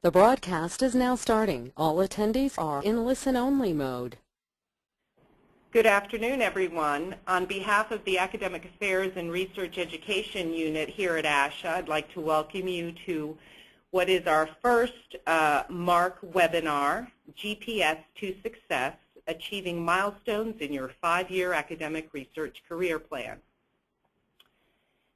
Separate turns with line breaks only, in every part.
The broadcast is now starting. All attendees are in listen-only mode.
Good afternoon, everyone. On behalf of the Academic Affairs and Research Education Unit here at ASHA, I'd like to welcome you to what is our first MARC webinar, GPS to Success, Achieving Milestones in Your 5-Year Academic Research Career Plan.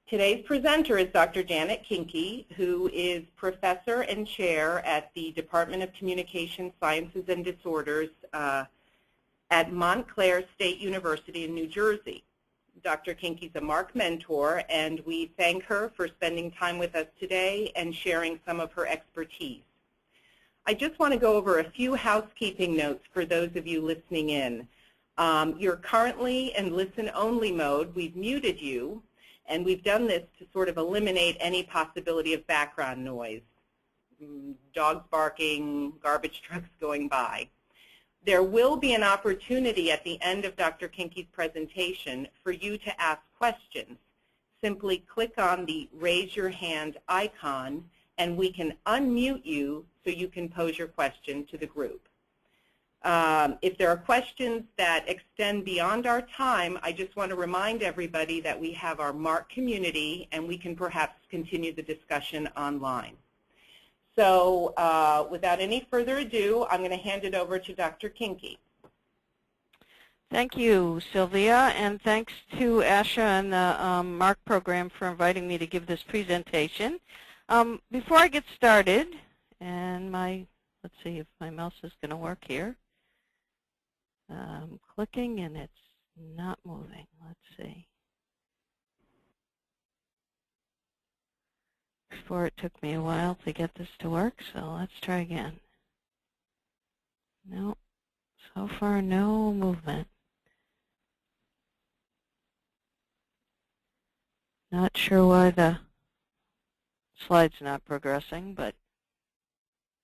Today's presenter is Dr. Janet Kinke, who is professor and chair at the Department of Communication Sciences and Disorders at Montclair State University in New Jersey. Dr. Kinke is a MARC mentor, and we thank her for spending time with us today and sharing some of her expertise. I just want to go over a few housekeeping notes for those of you listening in. You're currently in listen-only mode. We've muted you. And we've done this to sort of eliminate any possibility of background noise, dogs barking, garbage trucks going by. There will be an opportunity at the end of Dr. Kinke's presentation for you to ask questions. Simply click on the raise your hand icon and we can unmute you so you can pose your question to the group. If there are questions that extend beyond our time, I just want to remind everybody that we have our MARC community and we can perhaps continue the discussion online. So without any further ado, I'm going to hand it over to Dr. Kinke.
Thank you, Sylvia, and thanks to ASHA and the MARC program for inviting me to give this presentation. Before I get started, and let's see if my mouse is going to work here. I'm clicking and it's not moving. Let's see. Before it took me a while to get this to work, so let's try again. No, so far no movement. Not sure why the slide's not progressing, but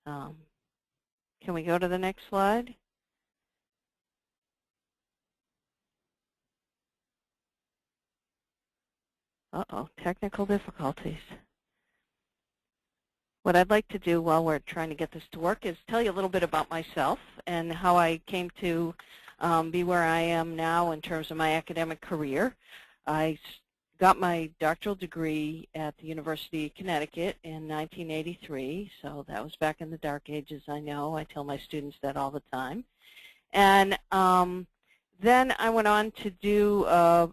can we go to the next slide? Uh-oh, technical difficulties. What I'd like to do while we're trying to get this to work is tell you a little bit about myself and how I came to be where I am now in terms of my academic career. I got my doctoral degree at the University of Connecticut in 1983, so that was back in the dark ages, I know. I tell my students that all the time. And then I went on to do a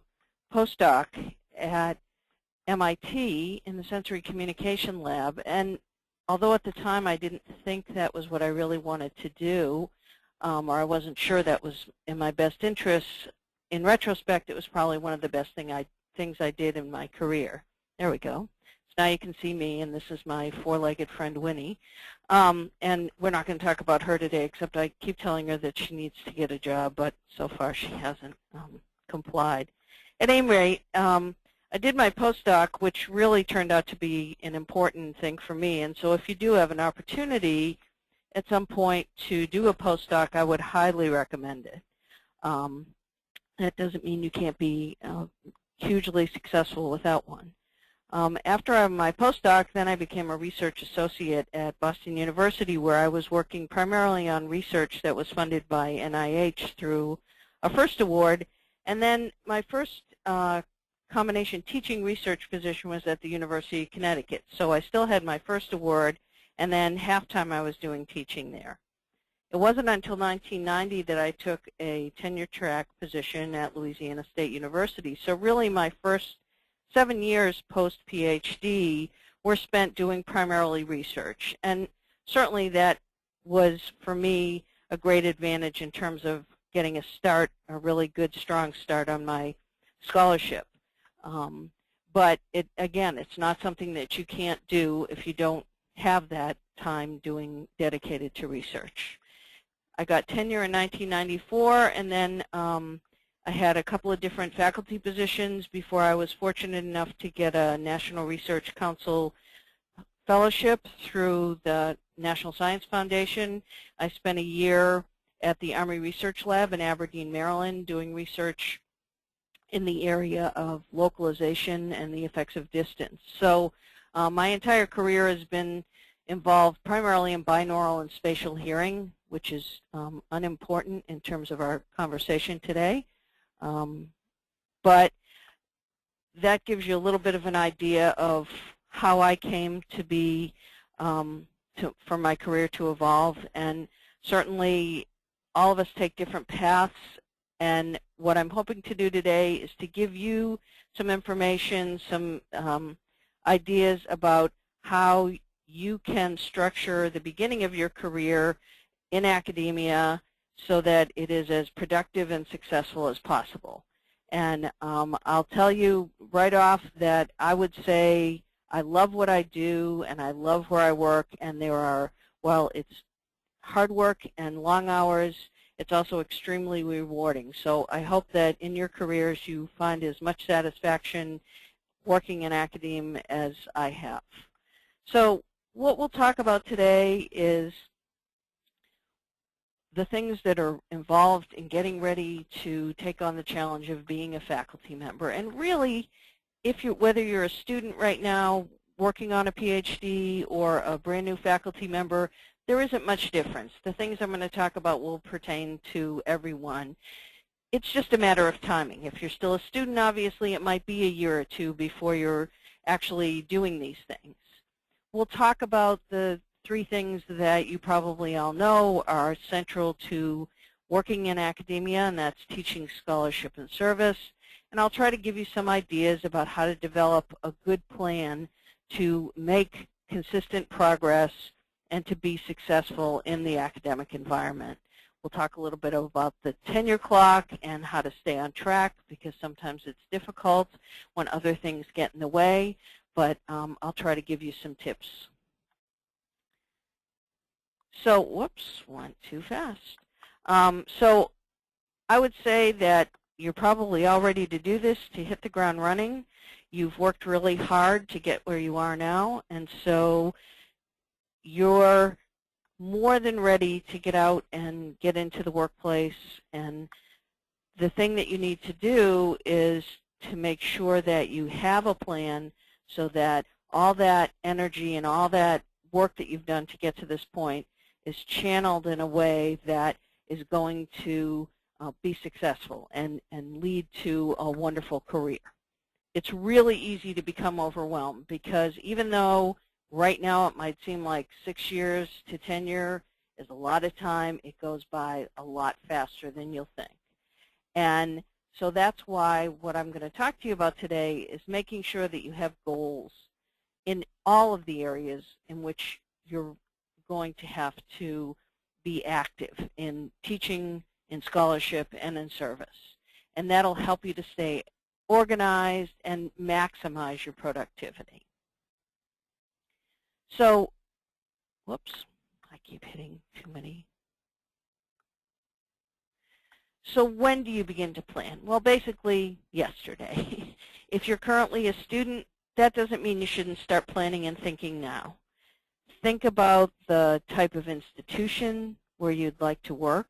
postdoc at MIT in the Sensory Communication Lab, and although at the time I didn't think that was what I really wanted to do, or I wasn't sure that was in my best interests, in retrospect it was probably one of the best things I did in my career. There we go. So now you can see me, and this is my four-legged friend Winnie, and we're not going to talk about her today, except I keep telling her that she needs to get a job, but so far she hasn't complied. At any rate, I did my postdoc, which really turned out to be an important thing for me. And so if you do have an opportunity at some point to do a postdoc, I would highly recommend it. That doesn't mean you can't be hugely successful without one. After my postdoc, then I became a research associate at Boston University, where I was working primarily on research that was funded by NIH through a first award. And then my first combination teaching research position was at the University of Connecticut. So I still had my first award, and then half-time I was doing teaching there. It wasn't until 1990 that I took a tenure track position at Louisiana State University. So really my first 7 years post-PhD were spent doing primarily research. And certainly that was, for me, a great advantage in terms of getting a really good, strong start on my scholarship. But again, it's not something that you can't do if you don't have that time dedicated to research. I got tenure in 1994, and then I had a couple of different faculty positions before I was fortunate enough to get a National Research Council fellowship through the National Science Foundation. I spent a year at the Army Research Lab in Aberdeen, Maryland, doing research in the area of localization and the effects of distance. So my entire career has been involved primarily in binaural and spatial hearing, which is unimportant in terms of our conversation today. But that gives you a little bit of an idea of how I came to be, for my career to evolve. And certainly all of us take different paths. And what I'm hoping to do today is to give you some information, some ideas about how you can structure the beginning of your career in academia so that it is as productive and successful as possible. And I'll tell you right off that I would say I love what I do and I love where I work, and there are, well, it's hard work and long hours. It's also extremely rewarding. So I hope that in your careers you find as much satisfaction working in academia as I have. So what we'll talk about today is the things that are involved in getting ready to take on the challenge of being a faculty member. And really, whether you're a student right now working on a PhD or a brand new faculty member, there isn't much difference. The things I'm going to talk about will pertain to everyone. It's just a matter of timing. If you're still a student, obviously, it might be a year or two before you're actually doing these things. We'll talk about the 3 things that you probably all know are central to working in academia, and that's teaching, scholarship, and service. And I'll try to give you some ideas about how to develop a good plan to make consistent progress and to be successful in the academic environment. We'll talk a little bit about the tenure clock and how to stay on track, because sometimes it's difficult when other things get in the way, but I'll try to give you some tips. So, whoops, went too fast. So I would say that you're probably all ready to do this, to hit the ground running. You've worked really hard to get where you are now, and so you're more than ready to get out and get into the workplace. And the thing that you need to do is to make sure that you have a plan so that all that energy and all that work that you've done to get to this point is channeled in a way that is going to be successful and lead to a wonderful career. It's really easy to become overwhelmed, because even though right now it might seem like 6 years to tenure is a lot of time, it goes by a lot faster than you'll think. And so that's why what I'm going to talk to you about today is making sure that you have goals in all of the areas in which you're going to have to be active in teaching, in scholarship, and in service. And that'll help you to stay organized and maximize your productivity. So, whoops, I keep hitting too many. So when do you begin to plan? Well, basically yesterday. If you're currently a student, that doesn't mean you shouldn't start planning and thinking now. Think about the type of institution where you'd like to work.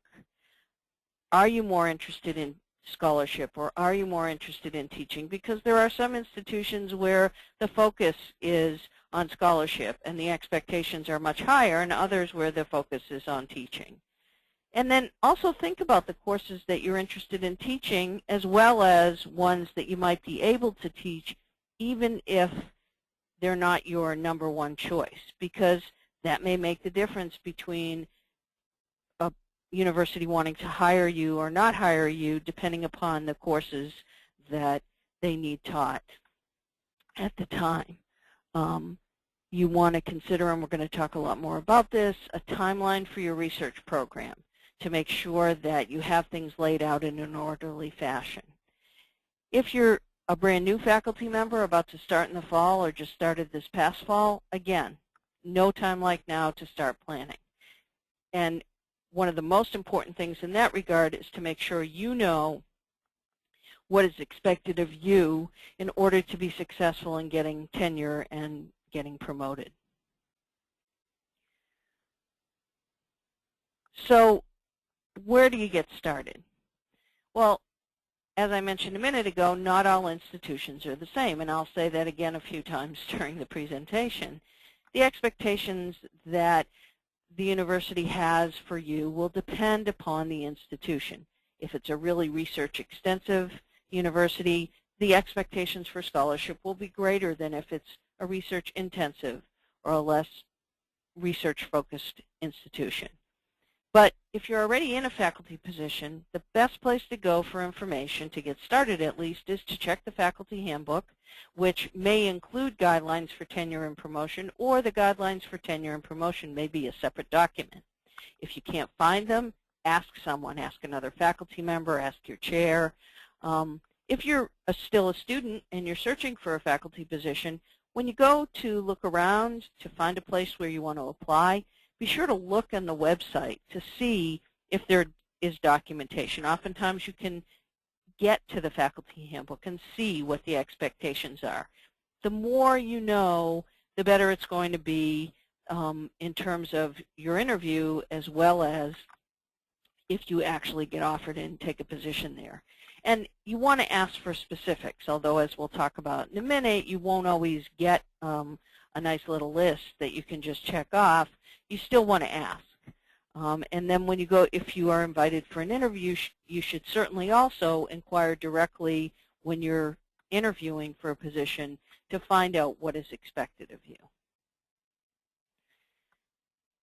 Are you more interested in scholarship, or are you more interested in teaching? Because there are some institutions where the focus is on scholarship and the expectations are much higher, and others where the focus is on teaching. And then also think about the courses that you're interested in teaching, as well as ones that you might be able to teach, even if they're not your #1 choice, because that may make the difference between a university wanting to hire you or not hire you, depending upon the courses that they need taught at the time. You want to consider, and we're going to talk a lot more about this, a timeline for your research program to make sure that you have things laid out in an orderly fashion. If you're a brand new faculty member about to start in the fall or just started this past fall, again, no time like now to start planning. And one of the most important things in that regard is to make sure you know what is expected of you in order to be successful in getting tenure and getting promoted. So where do you get started? Well, as I mentioned a minute ago, not all institutions are the same, and I'll say that again a few times during the presentation. the expectations that the university has for you will depend upon the institution. If it's a really research-extensive university, the expectations for scholarship will be greater than if it's a research-intensive or a less research-focused institution. But if you're already in a faculty position, the best place to go for information, to get started at least, is to check the faculty handbook, which may include guidelines for tenure and promotion, or the guidelines for tenure and promotion may be a separate document. If you can't find them, ask someone, ask another faculty member, ask your chair. If you're still a student and you're searching for a faculty position, when you go to look around to find a place where you want to apply, be sure to look on the website to see if there is documentation. Oftentimes you can get to the faculty handbook and see what the expectations are. The more you know, the better it's going to be in terms of your interview, as well as if you actually get offered and take a position there. And you want to ask for specifics, although as we'll talk about in a minute, you won't always get a nice little list that you can just check off. You still want to ask. And then when you go, if you are invited for an interview, you should certainly also inquire directly when you're interviewing for a position to find out what is expected of you.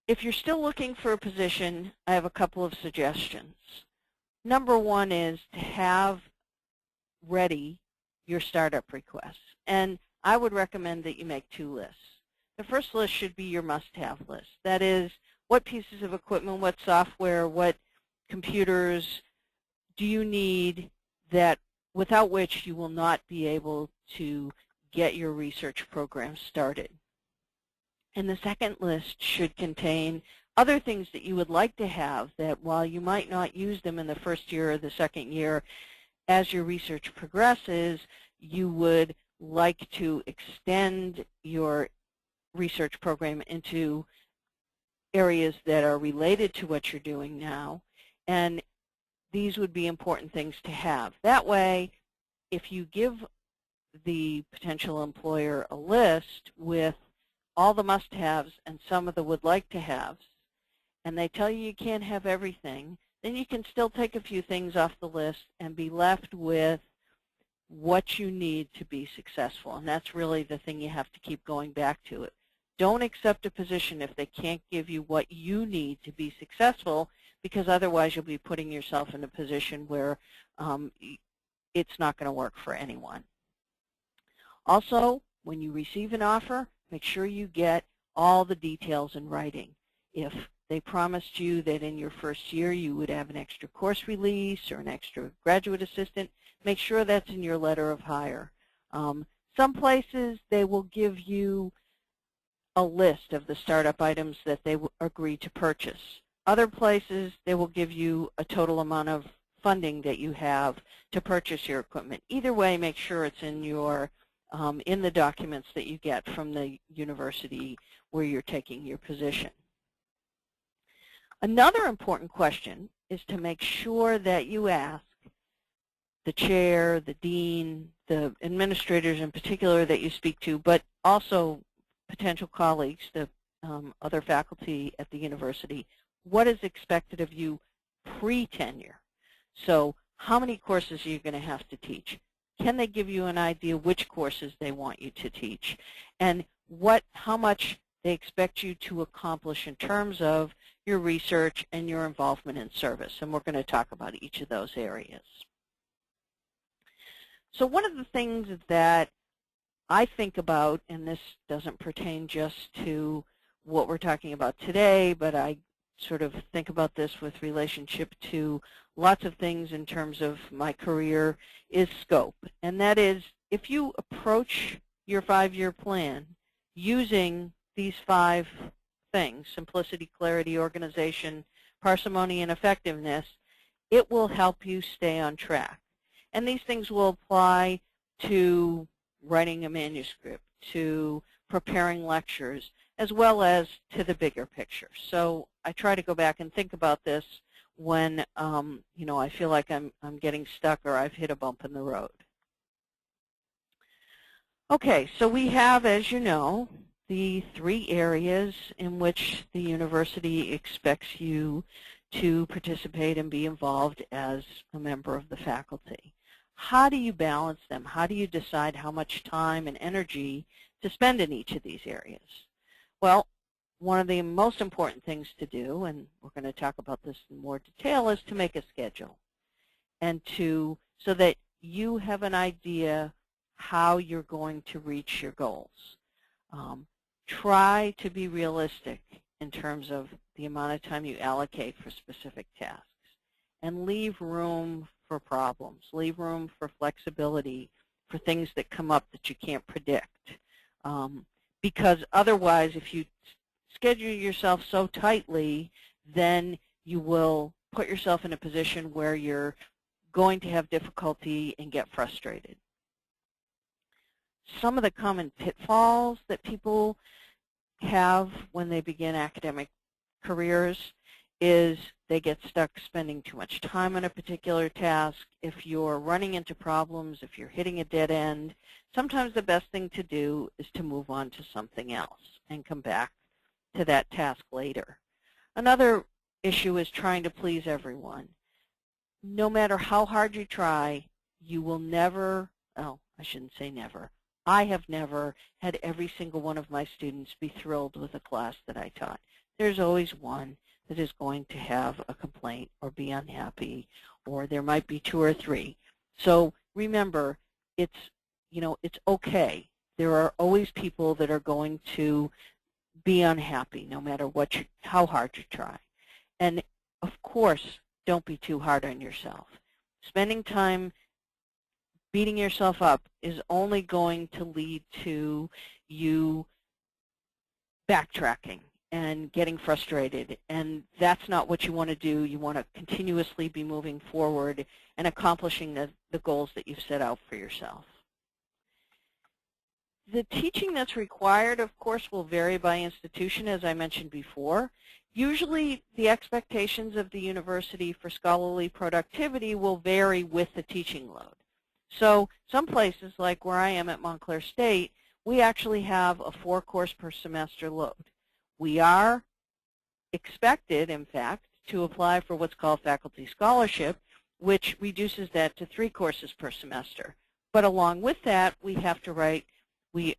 If you're still looking for a position, I have a couple of suggestions. Number one is to have ready your startup requests. And I would recommend that you make 2 lists. The first list should be your must-have list. That is, what pieces of equipment, what software, what computers do you need that without which you will not be able to get your research program started. And the second list should contain other things that you would like to have that, while you might not use them in the first year or the second year, as your research progresses, you would like to extend your research program into areas that are related to what you're doing now, and these would be important things to have. That way, if you give the potential employer a list with all the must-haves and some of the would-like-to-haves, and they tell you you can't have everything, then you can still take a few things off the list and be left with what you need to be successful. And that's really the thing you have to keep going back to. Don't accept a position if they can't give you what you need to be successful, because otherwise you'll be putting yourself in a position where it's not going to work for anyone. Also, when you receive an offer, make sure you get all the details in writing. If they promised you that in your first year you would have an extra course release or an extra graduate assistant, make sure that's in your letter of hire. Some places, they will give you a list of the startup items that they agree to purchase. Other places, they will give you a total amount of funding that you have to purchase your equipment. Either way, make sure it's in your in the documents that you get from the university where you're taking your position. Another important question is to make sure that you ask the chair, the dean, the administrators in particular that you speak to, but also potential colleagues, the other faculty at the university, what is expected of you pre-tenure. So how many courses are you going to have to teach? Can they give you an idea which courses they want you to teach? And how much they expect you to accomplish in terms of your research and your involvement in service. And we're going to talk about each of those areas. So one of the things that I think about, and this doesn't pertain just to what we're talking about today, but I sort of think about this with relationship to lots of things in terms of my career, is scope. And that is, if you approach your 5-year plan using these 5 things, simplicity, clarity, organization, parsimony, and effectiveness, it will help you stay on track. And these things will apply to writing a manuscript, to preparing lectures, as well as to the bigger picture. So I try to go back and think about this when I feel like I'm getting stuck or I've hit a bump in the road. Okay, so we have, as you know, the 3 areas in which the university expects you to participate and be involved as a member of the faculty. How do you balance them? How do you decide how much time and energy to spend in each of these areas? Well, one of the most important things to do, and we're going to talk about this in more detail, is to make a schedule, and so that you have an idea how you're going to reach your goals. Try to be realistic in terms of the amount of time you allocate for specific tasks, and leave room for problems, leave room for flexibility, for things that come up that you can't predict. Because otherwise, if you schedule yourself so tightly, then you will put yourself in a position where you're going to have difficulty and get frustrated. Some of the common pitfalls that people have when they begin academic careers is they get stuck spending too much time on a particular task. If you're running into problems, if you're hitting a dead end, sometimes the best thing to do is to move on to something else and come back to that task later. Another issue is trying to please everyone. No matter how hard you try, you will never, well, I shouldn't say never, I have never had every single one of my students be thrilled with a class that I taught. There's always one that is going to have a complaint or be unhappy, or there might be 2 or 3. So remember, it's okay. There are always people that are going to be unhappy no matter how hard you try. And of course, don't be too hard on yourself. Spending time beating yourself up is only going to lead to you backtracking and getting frustrated, and that's not what you want to do. You want to continuously be moving forward and accomplishing the goals that you've set out for yourself. The teaching that's required, of course, will vary by institution, as I mentioned before. Usually the expectations of the university for scholarly productivity will vary with the teaching load. So some places, like where I am at Montclair State, we actually have a 4-course per semester load. We are expected, in fact, to apply for what's called faculty scholarship, which reduces that to 3 courses per semester. But along with that, we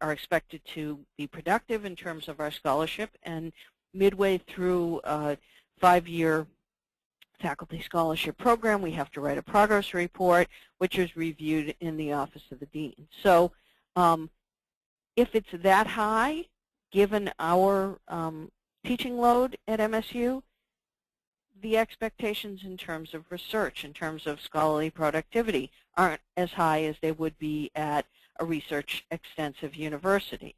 are expected to be productive in terms of our scholarship, and midway through a 5-year faculty scholarship program, we have to write a progress report, which is reviewed in the Office of the Dean. So if it's that high, given our teaching load at MSU, the expectations in terms of research, in terms of scholarly productivity, aren't as high as they would be at a research-extensive university,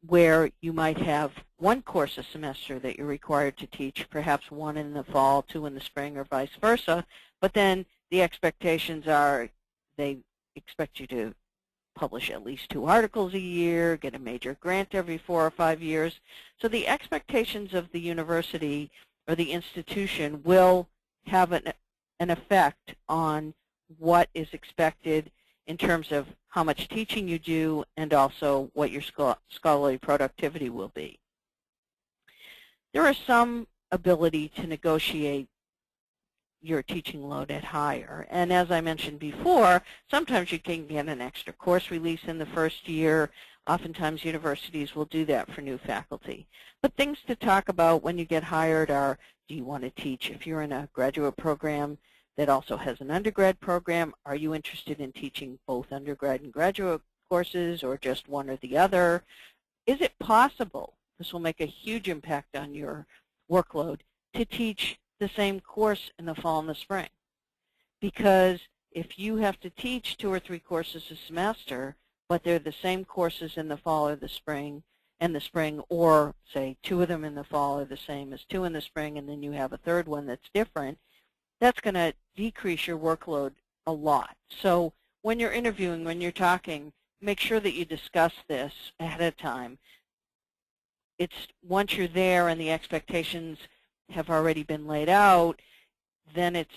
where you might have 1 course a semester that you're required to teach, perhaps 1 in the fall, 2 in the spring, or vice versa, but then the expectations are they expect you to publish at least 2 articles a year, get a major grant every 4 or 5 years. So the expectations of the university or the institution will have an effect on what is expected in terms of how much teaching you do and also what your scholarly productivity will be. There are some ability to negotiate your teaching load at higher. And as I mentioned before, sometimes you can get an extra course release in the first year. Oftentimes universities will do that for new faculty. But things to talk about when you get hired are, do you want to teach? If you're in a graduate program that also has an undergrad program, are you interested in teaching both undergrad and graduate courses, or just one or the other? Is it possible, this will make a huge impact on your workload, to teach the same course in the fall and the spring? Because if you have to teach 2 or 3 courses a semester, but they're the same courses in the fall or the spring, or say 2 of them in the fall are the same as 2 in the spring, and then you have a 3rd one that's different, that's going to decrease your workload a lot. So when you're interviewing, when you're talking, make sure that you discuss this ahead of time. It's once you're there and the expectations have already been laid out, then it's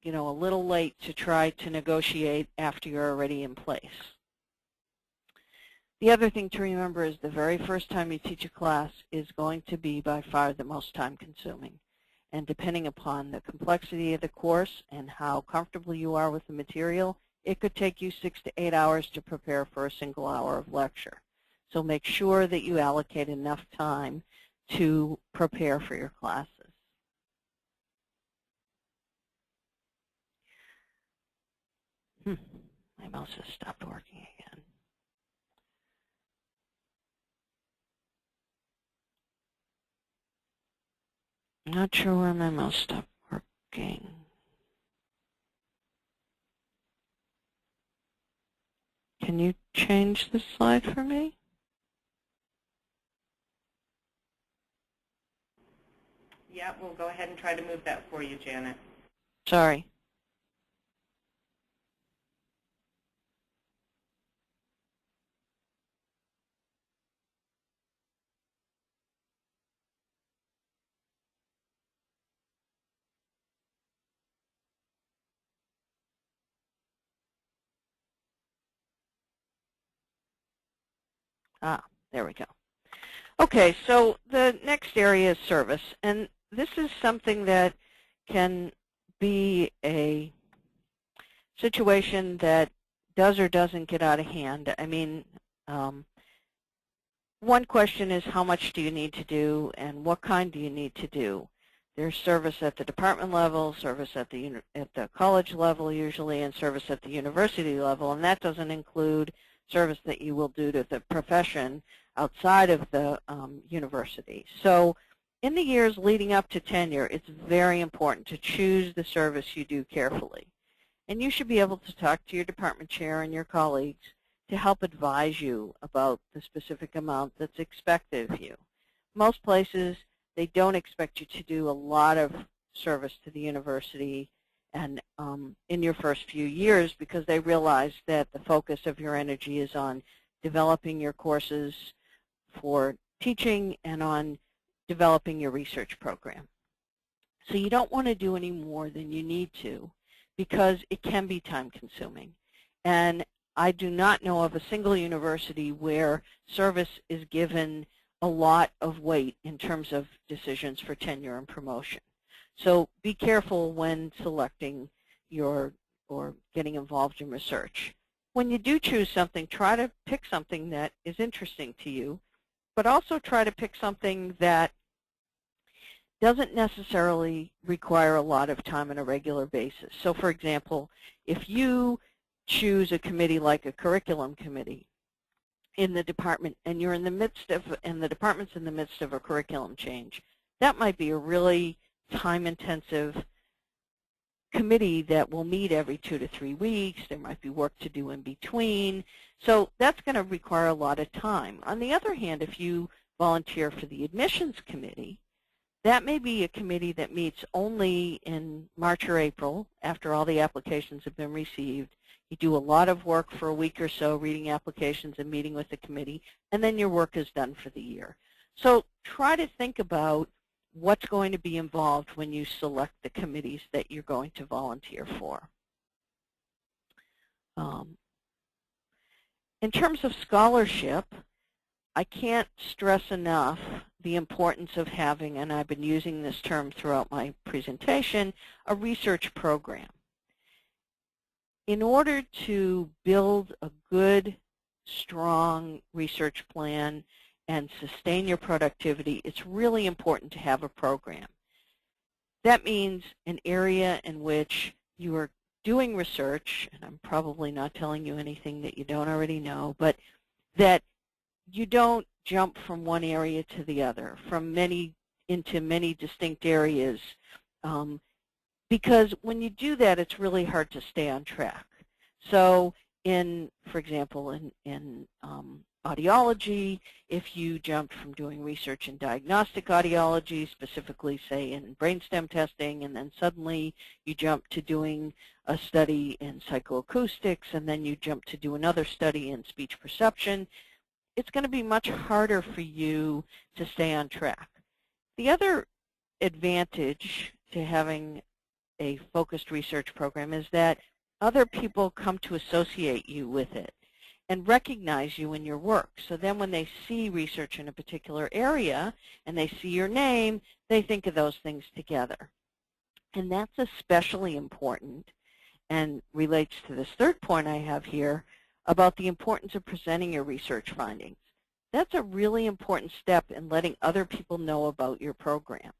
a little late to try to negotiate after you're already in place. The other thing to remember is the very first time you teach a class is going to be by far the most time-consuming. And depending upon the complexity of the course and how comfortable you are with the material, it could take you 6 to 8 hours to prepare for a single hour of lecture. So make sure that you allocate enough time to prepare for your classes. My mouse has stopped working again. I'm not sure where my mouse stopped working. Can you change the slide for me?
Yeah, we'll go ahead and try to move that for you, Janet.
Sorry. There we go. Okay, so the next area is service, and this is something that can be a situation that does or doesn't get out of hand. I mean, one question is how much do you need to do and what kind do you need to do? There's service at the department level, service at the college level usually, and service at the university level, and that doesn't include service that you will do to the profession outside of the university. So in the years leading up to tenure, it's very important to choose the service you do carefully. And you should be able to talk to your department chair and your colleagues to help advise you about the specific amount that's expected of you. Most places, they don't expect you to do a lot of service to the university and in your first few years because they realize that the focus of your energy is on developing your courses for teaching and on developing your research program. So you don't want to do any more than you need to because it can be time-consuming. And I do not know of a single university where service is given a lot of weight in terms of decisions for tenure and promotion. So be careful when selecting or getting involved in research. When you do choose something, try to pick something that is interesting to you, but also try to pick something that doesn't necessarily require a lot of time on a regular basis. So for example, if you choose a committee like a curriculum committee in the department and you're in the midst of, and the department's in the midst of a curriculum change, that might be a really time-intensive committee that will meet every 2 to 3 weeks. There might be work to do in between. So that's going to require a lot of time. On the other hand, if you volunteer for the admissions committee, that may be a committee that meets only in March or April after all the applications have been received. You do a lot of work for a week or so reading applications and meeting with the committee, and then your work is done for the year. So try to think about what's going to be involved when you select the committees that you're going to volunteer for. In terms of scholarship, I can't stress enough the importance of having, and I've been using this term throughout my presentation, a research program. In order to build a good, strong research plan and sustain your productivity, it's really important to have a program. That means an area in which you are doing research, and I'm probably not telling you anything that you don't already know, but that you don't jump from one area to the other, into many distinct areas, because when you do that, it's really hard to stay on track. So for example, in audiology, if you jumped from doing research in diagnostic audiology, specifically say in brainstem testing, and then suddenly you jump to doing a study in psychoacoustics, and then you jump to do another study in speech perception, it's going to be much harder for you to stay on track. The other advantage to having a focused research program is that other people come to associate you with it. and recognize you in your work. So then when they see research in a particular area and they see your name, they think of those things together. And that's especially important and relates to this third point I have here about the importance of presenting your research findings. That's a really important step in letting other people know about your program,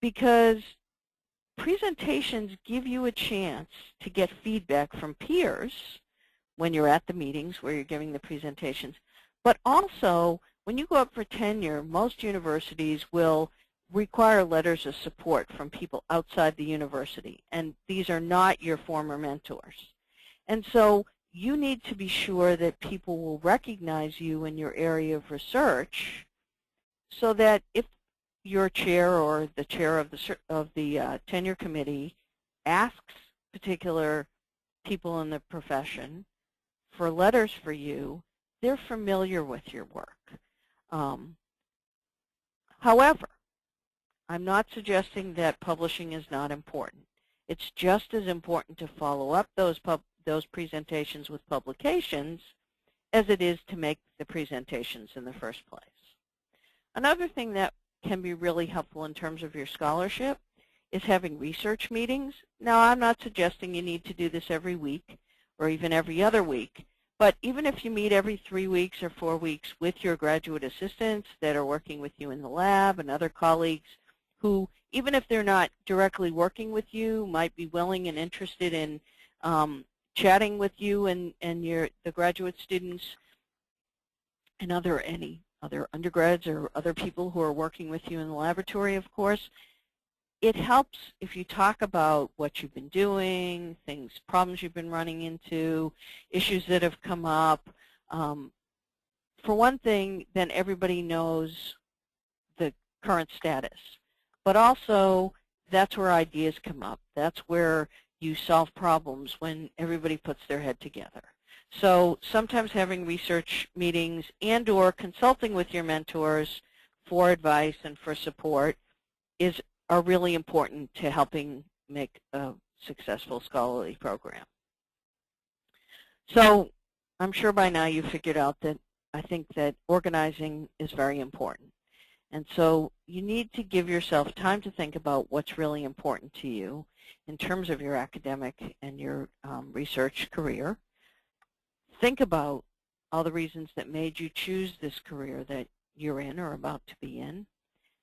because presentations give you a chance to get feedback from peers when you're at the meetings where you're giving the presentations. But also, when you go up for tenure, most universities will require letters of support from people outside the university, and these are not your former mentors. And so you need to be sure that people will recognize you in your area of research, so that if your chair or the chair of the tenure committee asks particular people in the profession for letters for you, they're familiar with your work. However, I'm not suggesting that publishing is not important. It's just as important to follow up those presentations with publications as it is to make the presentations in the first place. Another thing that can be really helpful in terms of your scholarship is having research meetings. Now, I'm not suggesting you need to do this every week or even every other week, but even if you meet every 3 weeks or 4 weeks with your graduate assistants that are working with you in the lab and other colleagues who, even if they're not directly working with you, might be willing and interested in chatting with you and the graduate students and any other undergrads or other people who are working with you in the laboratory, of course. It helps if you talk about what you've been doing, problems you've been running into, issues that have come up. For one thing, then everybody knows the current status. But also, that's where ideas come up. That's where you solve problems, when everybody puts their head together. So sometimes having research meetings and or consulting with your mentors for advice and for support are really important to helping make a successful scholarly program. So I'm sure by now you figured out that I think that organizing is very important. And so you need to give yourself time to think about what's really important to you in terms of your academic and your research career. Think about all the reasons that made you choose this career that you're in or about to be in,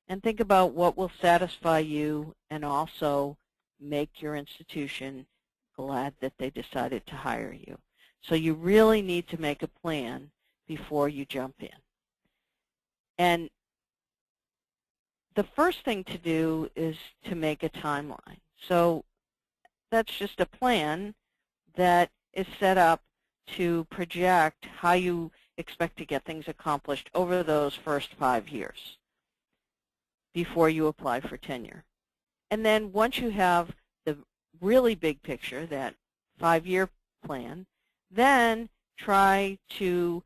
and think about what will satisfy you and also make your institution glad that they decided to hire you. So you really need to make a plan before you jump in. And the first thing to do is to make a timeline. So that's just a plan that is set up to project how you expect to get things accomplished over those first 5 years before you apply for tenure. And then once you have the really big picture, that 5-year plan, then try to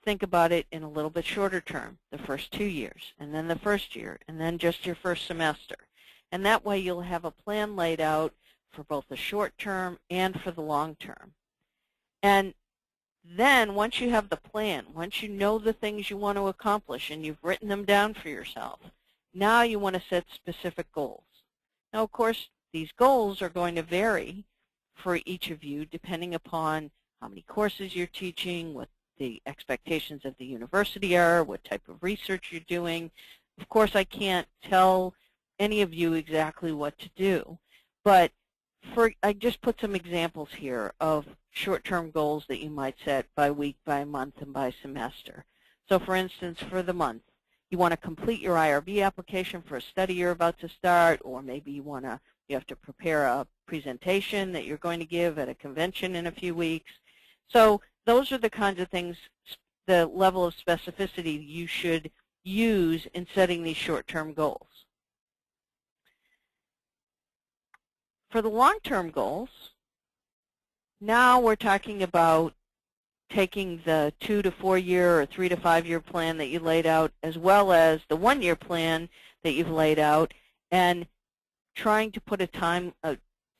think about it in a little bit shorter term, the first 2 years, and then the first year, and then just your first semester. And that way you'll have a plan laid out for both the short term and for the long term. And then once you have the plan, once you know the things you want to accomplish and you've written them down for yourself, now you want to set specific goals. Now, of course, these goals are going to vary for each of you depending upon how many courses you're teaching, what the expectations of the university are, what type of research you're doing. Of course, I can't tell any of you exactly what to do, but I just put some examples here of short-term goals that you might set by week, by month, and by semester. So for instance, for the month, you want to complete your IRB application for a study you're about to start, or maybe you have to prepare a presentation that you're going to give at a convention in a few weeks. So those are the kinds of things, the level of specificity you should use in setting these short-term goals. For the long-term goals, now we're talking about taking the 2 to 4 year or 3 to 5 year plan that you laid out, as well as the 1 year plan that you've laid out, and trying to put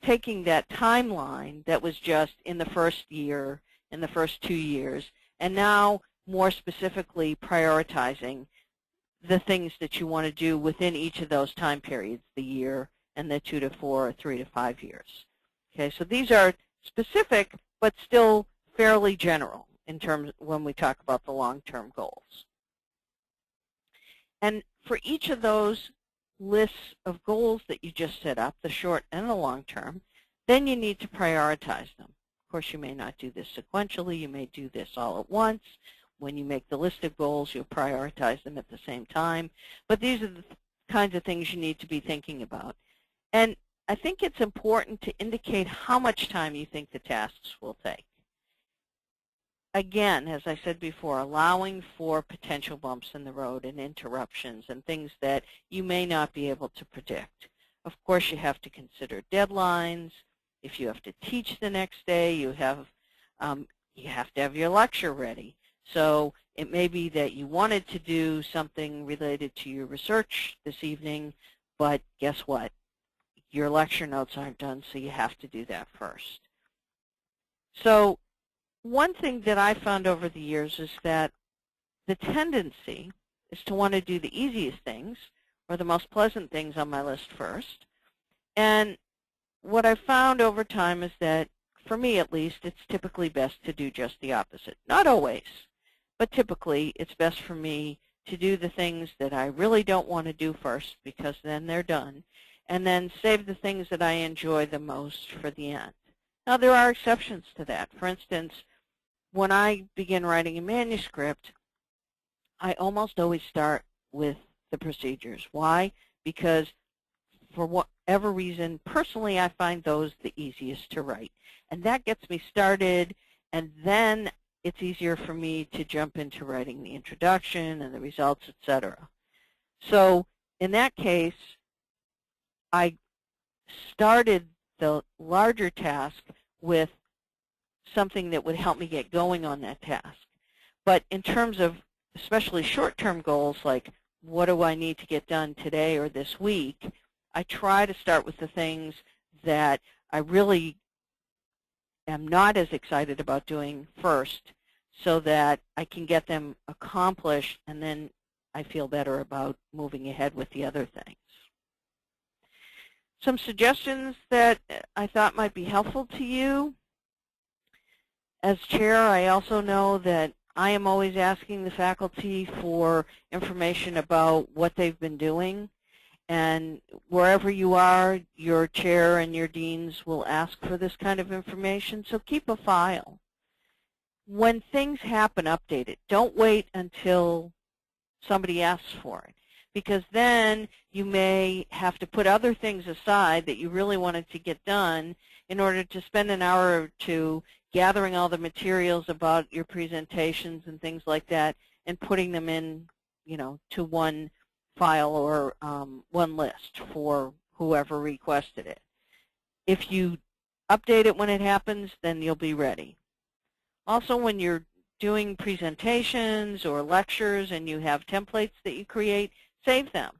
taking that timeline that was just in the first year in the first 2 years, and now more specifically prioritizing the things that you want to do within each of those time periods, the year and the 2 to 4 or 3 to 5 years. Okay, so these are specific but still fairly general in terms when we talk about the long-term goals. And for each of those lists of goals that you just set up, the short and the long term, then you need to prioritize them. Of course, you may not do this sequentially. You may do this all at once. When you make the list of goals, you'll prioritize them at the same time. But these are the kinds of things you need to be thinking about. And I think it's important to indicate how much time you think the tasks will take. Again, as I said before, allowing for potential bumps in the road and interruptions and things that you may not be able to predict. Of course, you have to consider deadlines. If you have to teach the next day, you have to have your lecture ready. So it may be that you wanted to do something related to your research this evening, but guess what? Your lecture notes aren't done, so you have to do that first. So one thing that I found over the years is that the tendency is to want to do the easiest things or the most pleasant things on my list first. And what I've found over time is that, for me at least, it's typically best to do just the opposite. Not always, but typically it's best for me to do the things that I really don't want to do first because then they're done, and then save the things that I enjoy the most for the end. Now, there are exceptions to that. For instance, when I begin writing a manuscript, I almost always start with the procedures. Why? Because for whatever reason, personally, I find those the easiest to write. And that gets me started, and then it's easier for me to jump into writing the introduction and the results, etc. So in that case, I started the larger task with something that would help me get going on that task. But in terms of especially short-term goals, like what do I need to get done today or this week, I try to start with the things that I really am not as excited about doing first so that I can get them accomplished, and then I feel better about moving ahead with the other things. Some suggestions that I thought might be helpful to you. As chair, I also know that I am always asking the faculty for information about what they've been doing. And wherever you are, your chair and your deans will ask for this kind of information, so keep a file. When things happen, update it. Don't wait until somebody asks for it, because then you may have to put other things aside that you really wanted to get done in order to spend an hour or two gathering all the materials about your presentations and things like that and putting them in, to one file or one list for whoever requested it. If you update it when it happens, then you'll be ready. Also, when you're doing presentations or lectures and you have templates that you create, save them.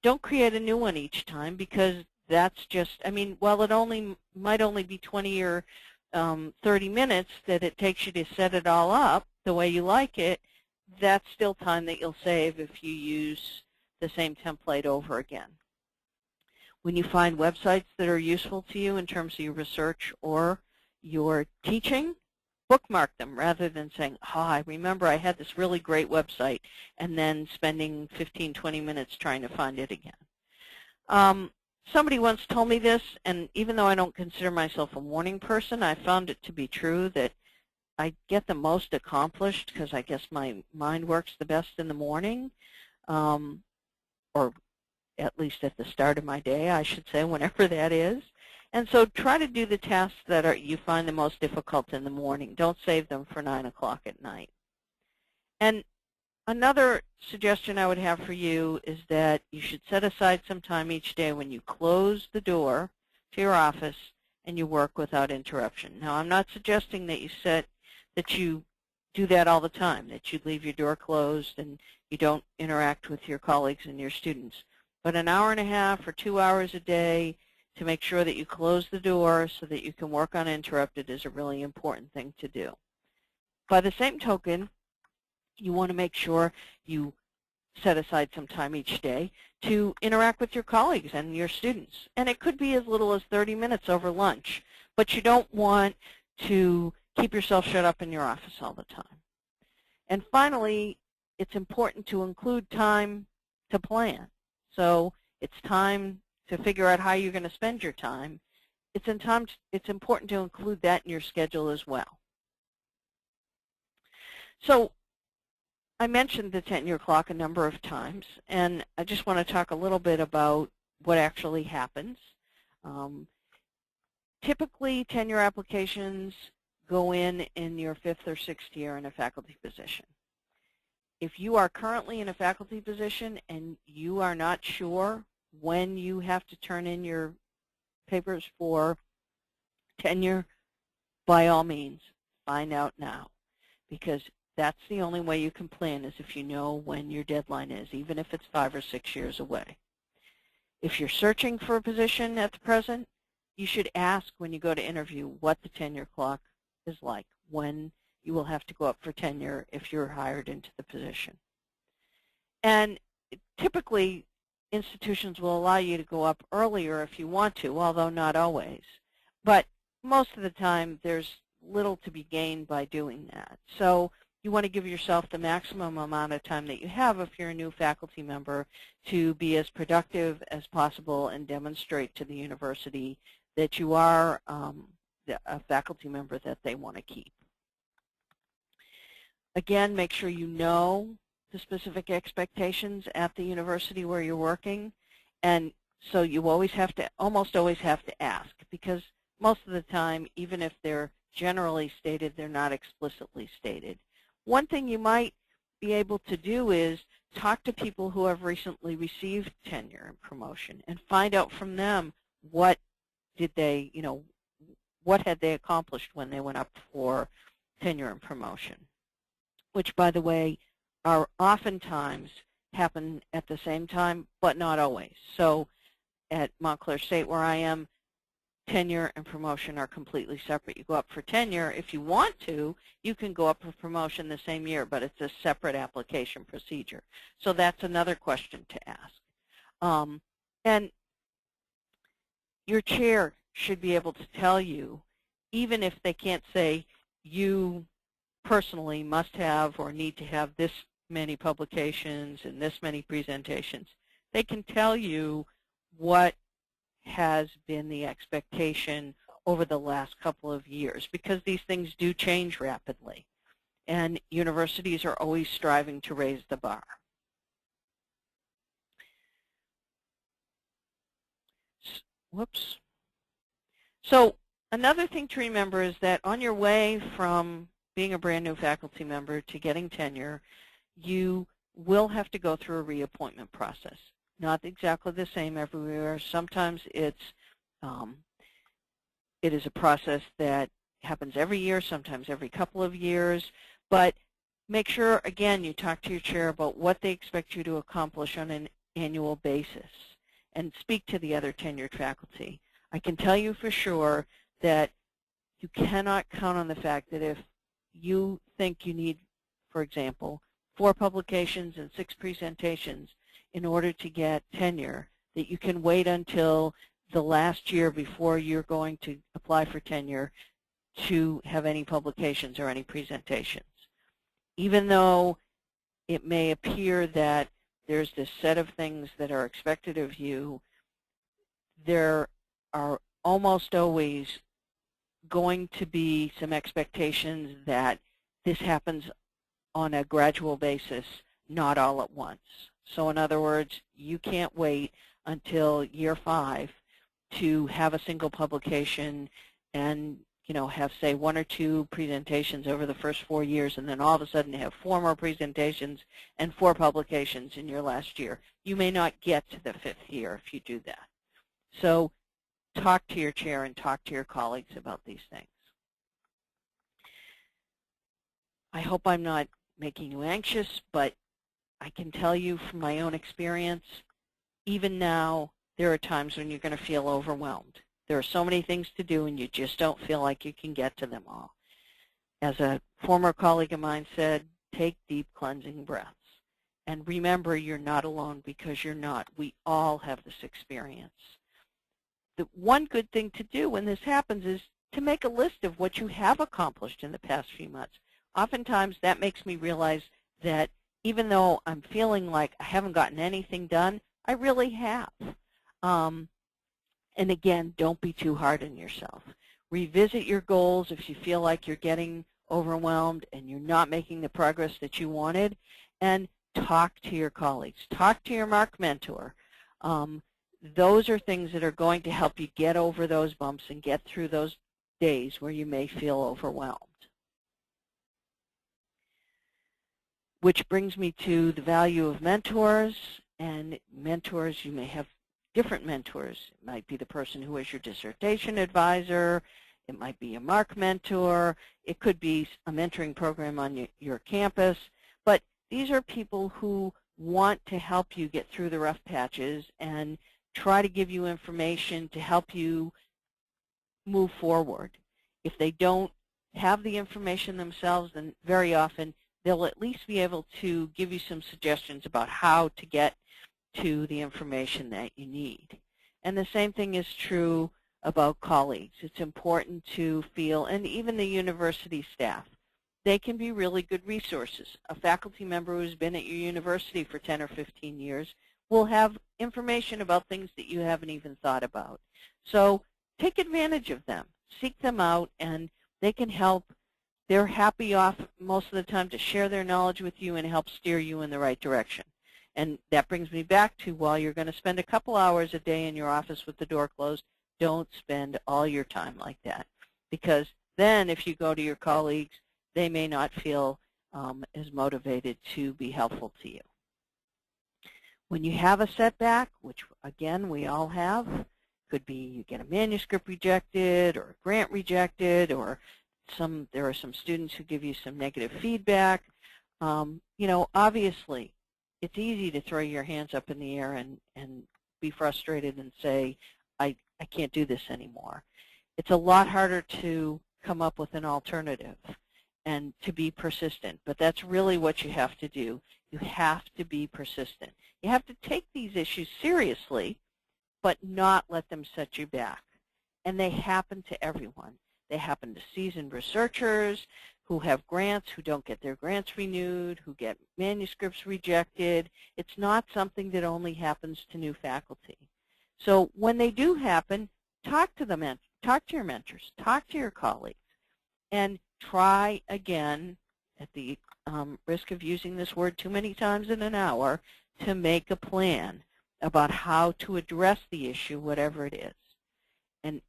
Don't create a new one each time, because that's just, while it might only be 20 or 30 minutes that it takes you to set it all up the way you like it, that's still time that you'll save if you use the same template over again. When you find websites that are useful to you in terms of your research or your teaching, bookmark them rather than saying, oh, I remember I had this really great website, and then spending 15, 20 minutes trying to find it again. Somebody once told me this, and even though I don't consider myself a morning person, I found it to be true that I get the most accomplished because I guess my mind works the best in the morning, or at least at the start of my day, I should say, whenever that is. And so try to do the tasks that you find the most difficult in the morning. Don't save them for 9 o'clock at night. And another suggestion I would have for you is that you should set aside some time each day when you close the door to your office and you work without interruption. Now, I'm not suggesting that you do that all the time, that you leave your door closed and you don't interact with your colleagues and your students. But an hour and a half or 2 hours a day to make sure that you close the door so that you can work uninterrupted is a really important thing to do. By the same token, you want to make sure you set aside some time each day to interact with your colleagues and your students. And it could be as little as 30 minutes over lunch, but you don't want to keep yourself shut up in your office all the time. And finally, it's important to include time to plan. So it's time to figure out how you're going to spend your time. It's important to include that in your schedule as well. So I mentioned the tenure clock a number of times, and I just want to talk a little bit about what actually happens. Typically, tenure applications go in your 5th or 6th year in a faculty position. If you are currently in a faculty position and you are not sure when you have to turn in your papers for tenure, by all means, find out now, because that's the only way you can plan is if you know when your deadline is, even if it's 5 or 6 years away. If you're searching for a position at the present, you should ask when you go to interview what the tenure clock is like, when you will have to go up for tenure if you're hired into the position. And typically, institutions will allow you to go up earlier if you want to, although not always. But most of the time, there's little to be gained by doing that. So you want to give yourself the maximum amount of time that you have if you're a new faculty member to be as productive as possible and demonstrate to the university that you are a faculty member that they want to keep. Again, make sure you know the specific expectations at the university where you're working, and so you almost always have to ask, because most of the time, even if they're generally stated, they're not explicitly stated. One thing you might be able to do is talk to people who have recently received tenure and promotion and find out from them what had they accomplished when they went up for tenure and promotion, which, by the way, are oftentimes happen at the same time, but not always. So at Montclair State, where I am, tenure and promotion are completely separate. You go up for tenure. If you want to, you can go up for promotion the same year, but it's a separate application procedure. So that's another question to ask. And your chair should be able to tell you, even if they can't say you personally must have or need to have this many publications and this many presentations, they can tell you what has been the expectation over the last couple of years, because these things do change rapidly, and universities are always striving to raise the bar. Whoops. So another thing to remember is that on your way from being a brand new faculty member to getting tenure, you will have to go through a reappointment process. Not exactly the same everywhere. Sometimes it is a process that happens every year, sometimes every couple of years, but make sure, again, you talk to your chair about what they expect you to accomplish on an annual basis and speak to the other tenured faculty. I can tell you for sure that you cannot count on the fact that if you think you need, for example, 4 publications and 6 presentations in order to get tenure, that you can wait until the last year before you're going to apply for tenure to have any publications or any presentations. Even though it may appear that there's this set of things that are expected of you, there are almost always going to be some expectations that this happens on a gradual basis, not all at once. So in other words, you can't wait until year 5 to have a single publication and have, say, 1 or 2 presentations over the first 4 years, and then all of a sudden have 4 more presentations and 4 publications in your last year. You may not get to the 5th year if you do that. So talk to your chair and talk to your colleagues about these things. I hope I'm not making you anxious, but I can tell you from my own experience, even now, there are times when you're going to feel overwhelmed. There are so many things to do and you just don't feel like you can get to them all. As a former colleague of mine said, take deep cleansing breaths. And remember, you're not alone, because you're not. We all have this experience. The one good thing to do when this happens is to make a list of what you have accomplished in the past few months. Oftentimes that makes me realize that even though I'm feeling like I haven't gotten anything done, I really have. And again, don't be too hard on yourself. Revisit your goals if you feel like you're getting overwhelmed and you're not making the progress that you wanted, and talk to your colleagues. Talk to your MARC mentor. Those are things that are going to help you get over those bumps and get through those days where you may feel overwhelmed. Which brings me to the value of mentors. And mentors, you may have different mentors. It might be the person who is your dissertation advisor. It might be a MARC mentor. It could be a mentoring program on your campus. But these are people who want to help you get through the rough patches and try to give you information to help you move forward. If they don't have the information themselves, then very often they'll at least be able to give you some suggestions about how to get to the information that you need. And the same thing is true about colleagues. It's important to feel, and even the university staff, they can be really good resources. A faculty member who's been at your university for 10 or 15 years will have information about things that you haven't even thought about. So take advantage of them. Seek them out, and they can help. They're happy off most of the time to share their knowledge with you and help steer you in the right direction. And that brings me back to, while you're going to spend a couple hours a day in your office with the door closed, don't spend all your time like that. Because then if you go to your colleagues, they may not feel as motivated to be helpful to you. When you have a setback, which again we all have, could be you get a manuscript rejected or a grant rejected, or there are some students who give you some negative feedback. You know, obviously it's easy to throw your hands up in the air and be frustrated and say, I can't do this anymore. It's a lot harder to come up with an alternative and to be persistent, but that's really what you have to do. You have to be persistent. You have to take these issues seriously, but not let them set you back. And they happen to everyone. They happen to seasoned researchers who have grants, who don't get their grants renewed, who get manuscripts rejected. It's not something that only happens to new faculty. So when they do happen, talk to them, talk to your mentors, talk to your colleagues, and try again, at the risk of using this word too many times in an hour, to make a plan about how to address the issue, whatever it is. And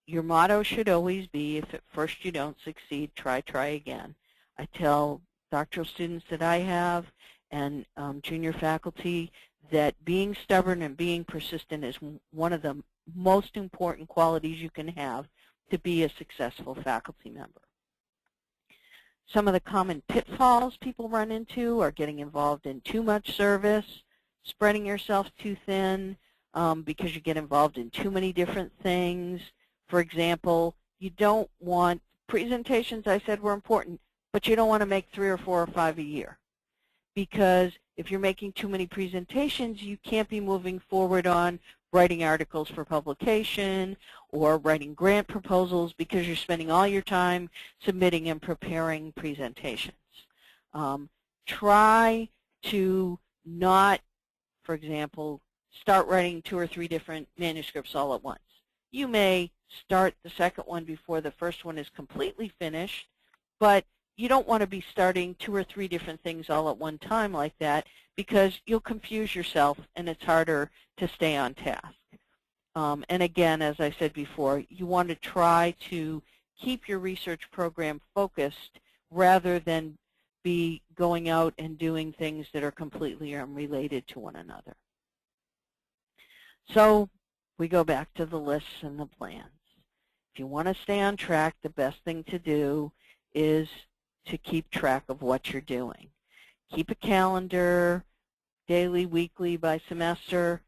your motto should always be, if at first you don't succeed, try again. I tell doctoral students that I have and junior faculty that being stubborn and being persistent is one of the most important qualities you can have to be a successful faculty member. Some of the common pitfalls people run into are getting involved in too much service, spreading yourself too thin because you get involved in too many different things. For example, you don't want presentations, I said, were important, but you don't want to make 3 or 4 or 5 a year. Because if you're making too many presentations, you can't be moving forward on writing articles for publication or writing grant proposals, because you're spending all your time submitting and preparing presentations. Try to not, for example, start writing 2 or 3 different manuscripts all at once. You may start the second one before the first one is completely finished, but you don't want to be starting 2 or 3 different things all at one time like that, because you'll confuse yourself and it's harder to stay on task. And again, as I said before, you want to try to keep your research program focused rather than be going out and doing things that are completely unrelated to one another. So we go back to the lists and the plans. If you want to stay on track, the best thing to do is to keep track of what you're doing. Keep a calendar, daily, weekly, by semester.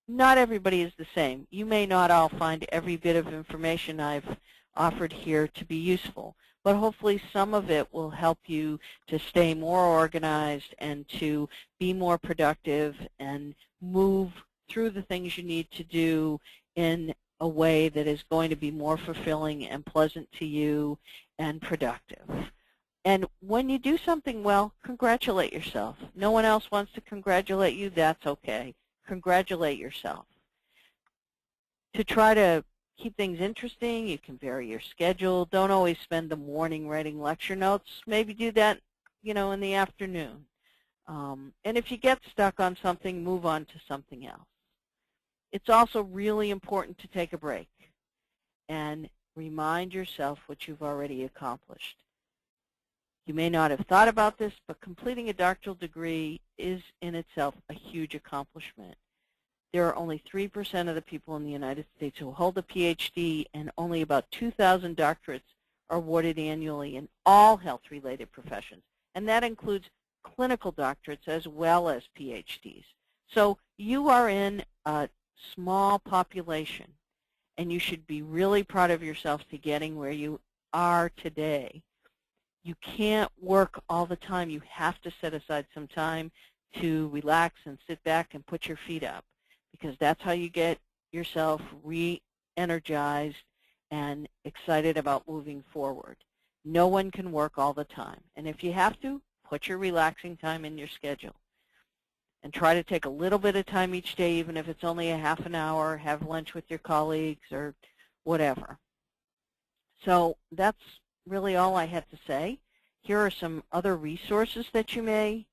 not everybody is the same. You may not all find every bit of information I've offered here to be useful, but hopefully some of it will help you to stay more organized and to be more productive and move through the things you need to do in a way that is going to be more fulfilling and pleasant to you and productive. And when you do something well, congratulate yourself. No one else wants to congratulate you, that's okay. Congratulate yourself. To try to keep things interesting, you can vary your schedule. Don't always spend the morning writing lecture notes. Maybe do that, in the afternoon. And if you get stuck on something, move on to something else. It's also really important to take a break and remind yourself what you've already accomplished. You may not have thought about this, but completing a doctoral degree is in itself a huge accomplishment. There are only 3% of the people in the United States who hold a PhD, and only about 2,000 doctorates are awarded annually in all health-related professions. And that includes clinical doctorates as well as PhDs. So you are in a small population, and you should be really proud of yourself to getting where you are today. You can't work all the time. You have to set aside some time to relax and sit back and put your feet up, because that's how you get yourself re-energized and excited about moving forward. No one can work all the time. And if you have to, put your relaxing time in your schedule. And try to take a little bit of time each day, even if it's only a half an hour, have lunch with your colleagues or whatever. So that's really all I had to say. Here are some other resources that you may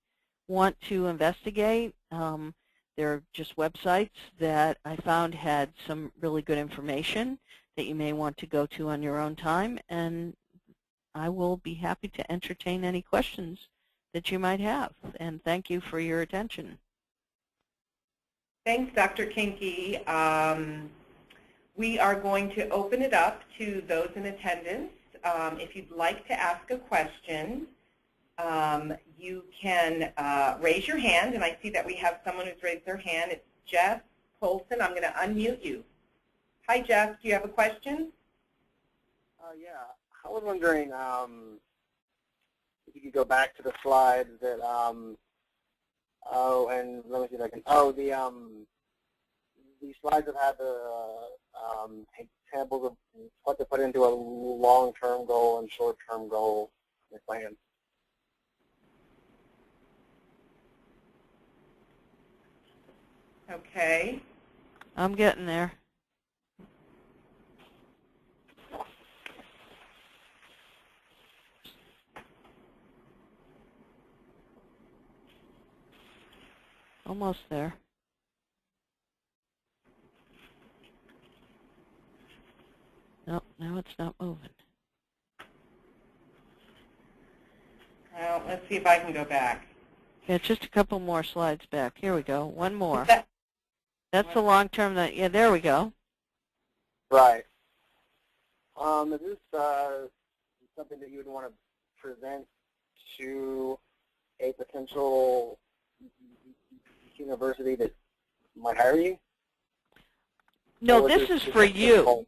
want to investigate. They're just websites that I found had some really good information that you may want to go to on your own time, and I will be happy to entertain any questions that you might have. And thank you for your attention.
Thanks, Dr. Kinke. We are going to open it up to those in attendance. If you'd like to ask a question, you can raise your hand, and I see that we have someone who's raised their hand. It's Jeff Polson. I'm going to unmute you. Hi, Jeff. Do you have a question?
Yeah. I was wondering if you could go back to the slides that, and let me see if I can, the slides that had the examples of what to put into a long-term goal and short-term goal in the plan.
Okay.
I'm getting there. Almost there. Nope, now it's not moving.
Well, let's see if I can go back.
Yeah, just a couple more slides back. Here we go. One more. That's the long term. Yeah, there we go.
Right. Is this something that you would want to present to a potential university that might hire you?
No, this is for you.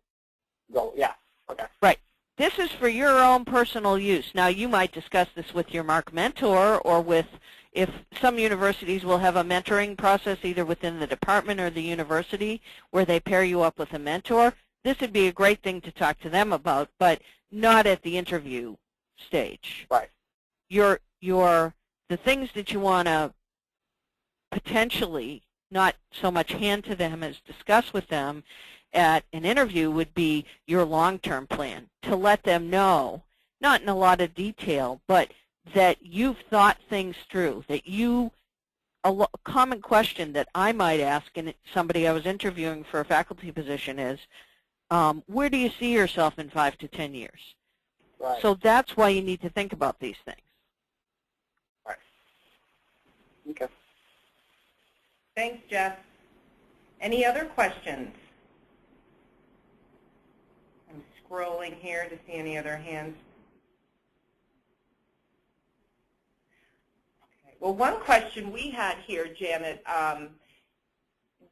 Goal? Yeah. Okay.
Right. This is for your own personal use. Now, you might discuss this with your MARC mentor, or with, if some universities will have a mentoring process either within the department or the university where they pair you up with a mentor. This would be a great thing to talk to them about, but not at the interview stage.
Right.
The things that you want to potentially not so much hand to them as discuss with them at an interview would be your long-term plan, to let them know, not in a lot of detail, but that you've thought things through, that a common question that I might ask and somebody I was interviewing for a faculty position is, where do you see yourself in 5 to 10 years?
Right.
So that's why you need to think about these things.
Right. Okay.
Thanks, Jeff. Any other questions? I'm scrolling here to see any other hands. Okay. Well, one question we had here, Janet,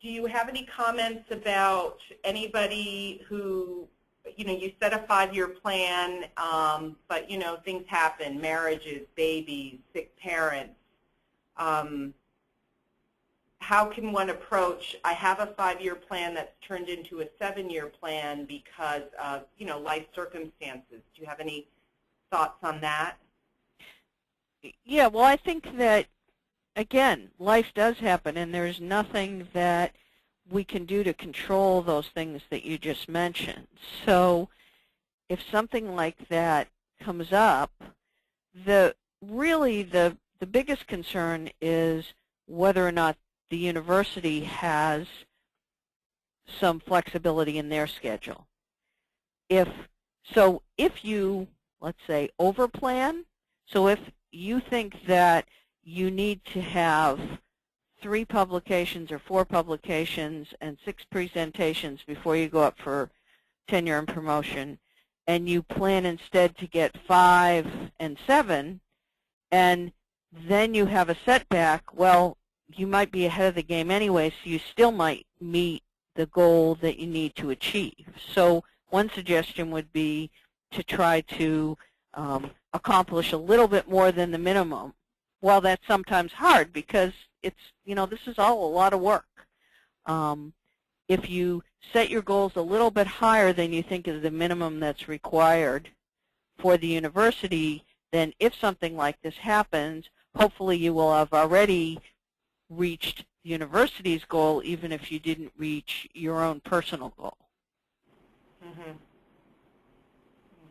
do you have any comments about anybody who, you set a 5-year plan, but, things happen, marriages, babies, sick parents. How can one approach, I have a 5-year plan that's turned into a 7-year plan because of, life circumstances. Do you have any thoughts on that?
Yeah, well, I think that, again, life does happen, and there's nothing that we can do to control those things that you just mentioned. So if something like that comes up, really the biggest concern is whether or not the university has some flexibility in their schedule. If you, let's say, overplan, so if you think that you need to have 3 publications or 4 publications and 6 presentations before you go up for tenure and promotion, and you plan instead to get 5 and 7, and then you have a setback, well, you might be ahead of the game anyway, so you still might meet the goal that you need to achieve. So one suggestion would be to try to accomplish a little bit more than the minimum. Well, that's sometimes hard because it's, this is all a lot of work. If you set your goals a little bit higher than you think is the minimum that's required for the university, then if something like this happens, hopefully you will have already reached the university's goal, even if you didn't reach your own personal goal.
Mm-hmm.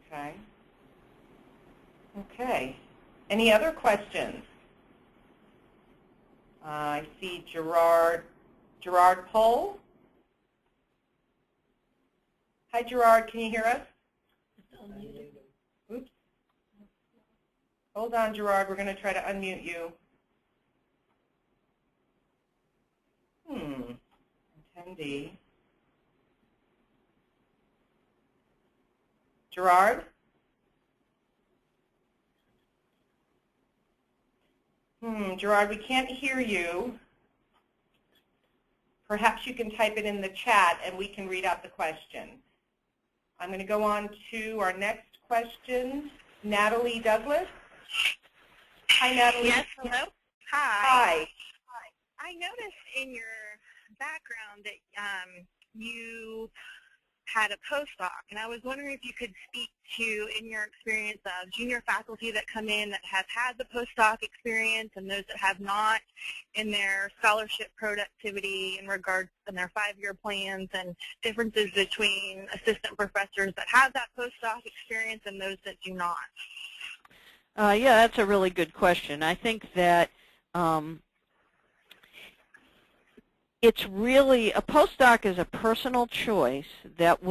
Okay. Okay. Any other questions? I see Gerard Pohl. Hi, Gerard. Can you hear us? Oops. Hold on, Gerard. We're going to try to unmute you. Attendee. Gerard? Gerard, we can't hear you. Perhaps you can type it in the chat and we can read out the question. I'm going to go on to our next question. Natalie Douglas. Hi, Natalie.
Yes, hello.
Hi.
I noticed in your background that you had a postdoc, and I was wondering if you could speak to, in your experience of junior faculty that come in that have had the postdoc experience and those that have not, in their scholarship productivity in regards to their 5-year plans, and differences between assistant professors that have that postdoc experience and those that do not.
Yeah, that's a really good question. I think that it's really, a postdoc is a personal choice that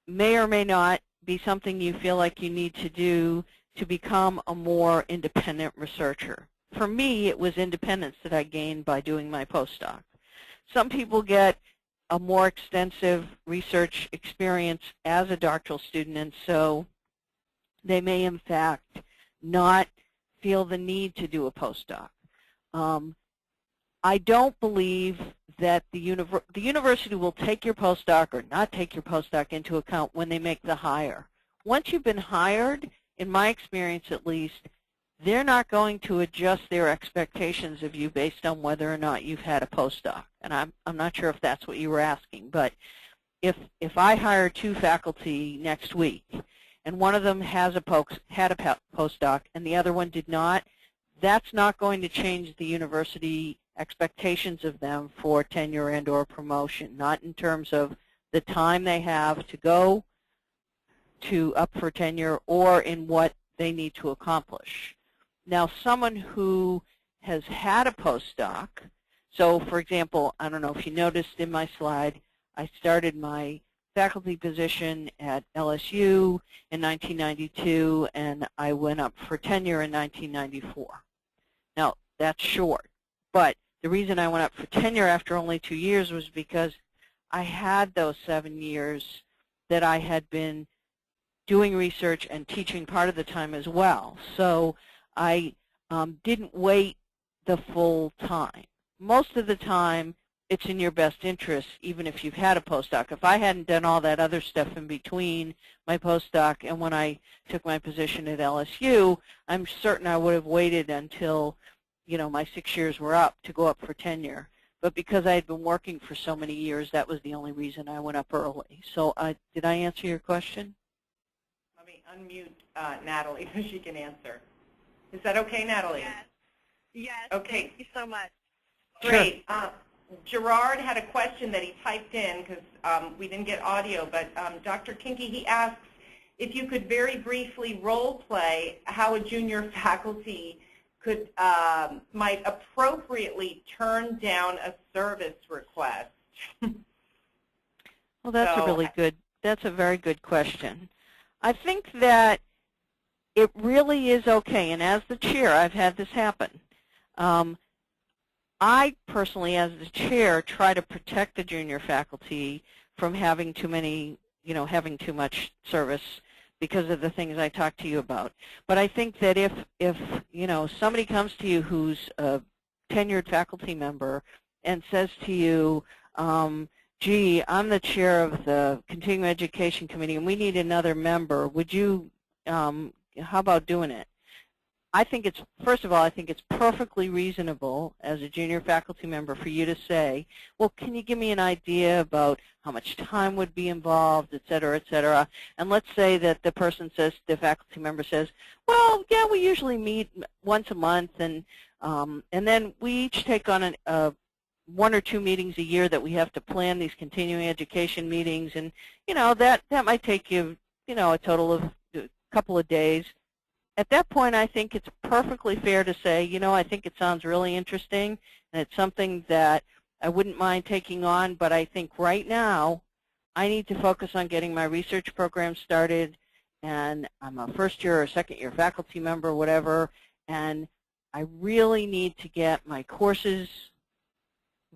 may or may not be something you feel like you need to do to become a more independent researcher. For me, it was independence that I gained by doing my postdoc. Some people get a more extensive research experience as a doctoral student, and so they may, in fact, not feel the need to do a postdoc. I don't believe that the university will take your postdoc or not take your postdoc into account when they make the hire. Once you've been hired, in my experience at least, they're not going to adjust their expectations of you based on whether or not you've had a postdoc. And I'm not sure if that's what you were asking, but if I hire 2 faculty next week and one of them had a postdoc and the other one did not, that's not going to change the university expectations of them for tenure and or promotion, not in terms of the time they have to go to up for tenure or in what they need to accomplish. Now, someone who has had a postdoc, so for example, I don't know if you noticed in my slide, I started my faculty position at LSU in 1992 and I went up for tenure in 1994. Now, that's short, but the reason I went up for tenure after only 2 years was because I had those 7 years that I had been doing research and teaching part of the time as well. So I didn't wait the full time. Most of the time, it's in your best interest, even if you've had a postdoc. If I hadn't done all that other stuff in between my postdoc and when I took my position at LSU, I'm certain I would have waited until, my 6 years were up to go up for tenure. But because I had been working for so many years, that was the only reason I went up early. So did I answer your question?
Let me unmute Natalie so she can answer. Is that okay, Natalie?
Yes. Yes.
Okay.
Thank you so much.
Great. Sure. Gerard had a question that he typed in because we didn't get audio, but Dr. Kinke, he asks if you could very briefly role play how a junior faculty could might appropriately turn down a service request.
Well, that's a very good question. I think that it really is okay, and as the chair, I've had this happen. I personally, as the chair, try to protect the junior faculty from having too much service because of the things I talked to you about. But I think that if somebody comes to you who's a tenured faculty member and says to you, gee, I'm the chair of the Continuing Education Committee and we need another member, would you, how about doing it? I think it's, first of all, I think it's perfectly reasonable as a junior faculty member for you to say, well, can you give me an idea about how much time would be involved, et cetera, et cetera. And let's say that the person says, the faculty member says, well, yeah, we usually meet once a month, and then we each take on 1 or 2 meetings a year that we have to plan these continuing education meetings, and that might take you a total of a couple of days. At that point, I think it's perfectly fair to say, I think it sounds really interesting, and it's something that I wouldn't mind taking on, but I think right now I need to focus on getting my research program started, and I'm a first-year or second-year faculty member, whatever, and I really need to get my courses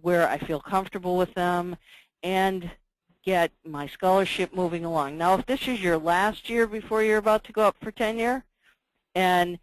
where I feel comfortable with them and get my scholarship moving along. Now, if this is your last year before you're about to go up for tenure, and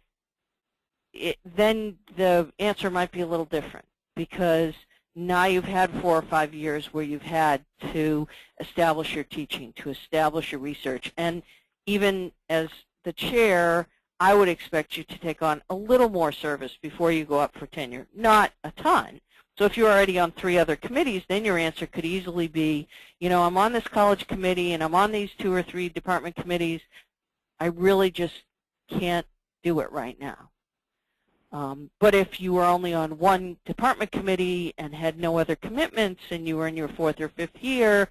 then the answer might be a little different, because now you've had 4 or 5 years where you've had to establish your teaching, to establish your research. And even as the chair, I would expect you to take on a little more service before you go up for tenure, not a ton. So if you're already on 3 other committees, then your answer could easily be, I'm on this college committee and I'm on these 2 or 3 department committees. I really just can't do it right now. But if you were only on 1 department committee and had no other commitments and you were in your 4th or 5th year,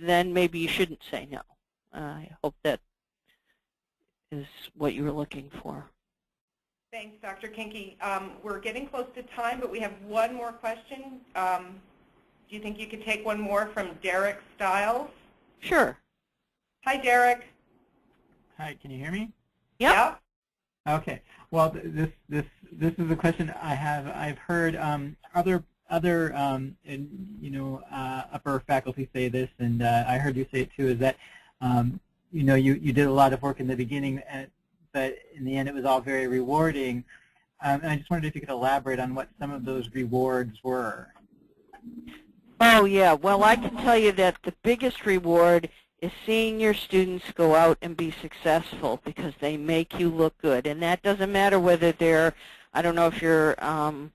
then maybe you shouldn't say no. I hope that is what you were looking for.
Thanks, Dr. Kinke. We're getting close to time, but we have one more question. Do you think you could take one more from Derek Stiles?
Sure.
Hi, Derek.
Hi, can you hear me?
Yep.
Yeah.
Okay. Well, this is a question I have. I've heard other upper faculty say this, and I heard you say it too. Is that you did a lot of work in the beginning, but in the end it was all very rewarding. And I just wondered if you could elaborate on what some of those rewards were.
Oh yeah. Well, I can tell you that the biggest reward is seeing your students go out and be successful, because they make you look good. And that doesn't matter whether they're, I don't know if you're an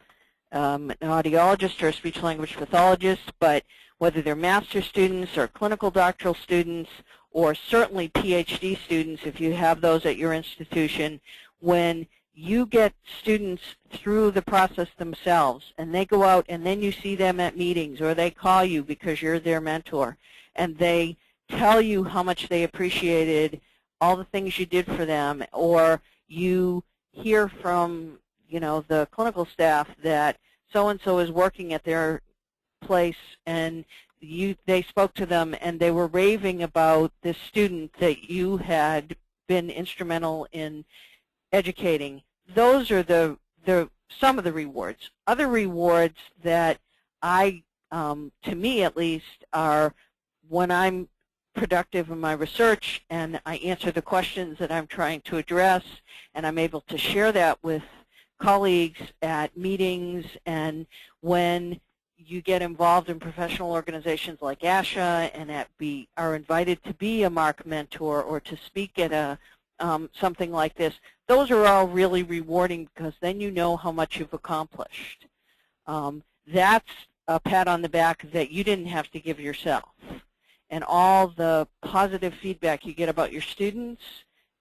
audiologist or a speech-language pathologist, but whether they're master's students or clinical doctoral students, or certainly PhD students if you have those at your institution, when you get students through the process themselves and they go out and then you see them at meetings, or they call you because you're their mentor, and they tell you how much they appreciated all the things you did for them, or you hear from the clinical staff that so-and-so is working at their place, and they spoke to them and they were raving about this student that you had been instrumental in educating. Those are some of the rewards. Other rewards that to me at least, are when I'm productive in my research and I answer the questions that I'm trying to address, and I'm able to share that with colleagues at meetings, and when you get involved in professional organizations like ASHA and are invited to be a MARC mentor or to speak at a something like this, those are all really rewarding because then you know how much you've accomplished. That's a pat on the back that you didn't have to give yourself. And all the positive feedback you get about your students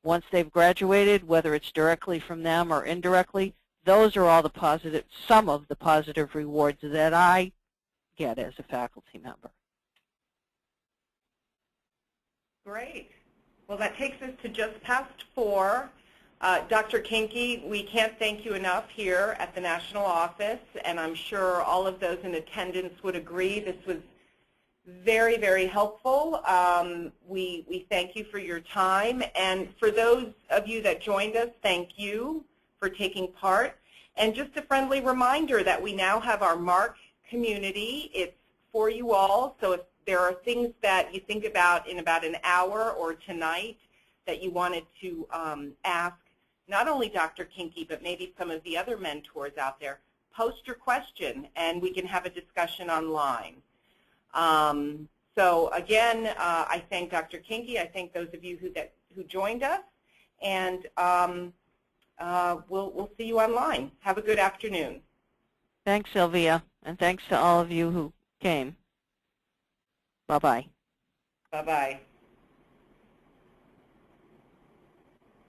once they've graduated, whether it's directly from them or indirectly, those are all the positive, some of the positive rewards that I get as a faculty member.
Great. Well, that takes us to just past 4. Dr. Kinke, we can't thank you enough here at the National Office, and I'm sure all of those in attendance would agree. This was very, very helpful. We thank you for your time, and for those of you that joined us, thank you for taking part. And just a friendly reminder that we now have our MARC community. It's for you all, so if there are things that you think about in about an hour or tonight that you wanted to ask, not only Dr. Kinke, but maybe some of the other mentors out there, post your question and we can have a discussion online. So again, I thank Dr. Kinke. I thank those of you who joined us, and we'll see you online. Have a good afternoon.
Thanks, Sylvia, and thanks to all of you who came. Bye-bye.
Bye-bye.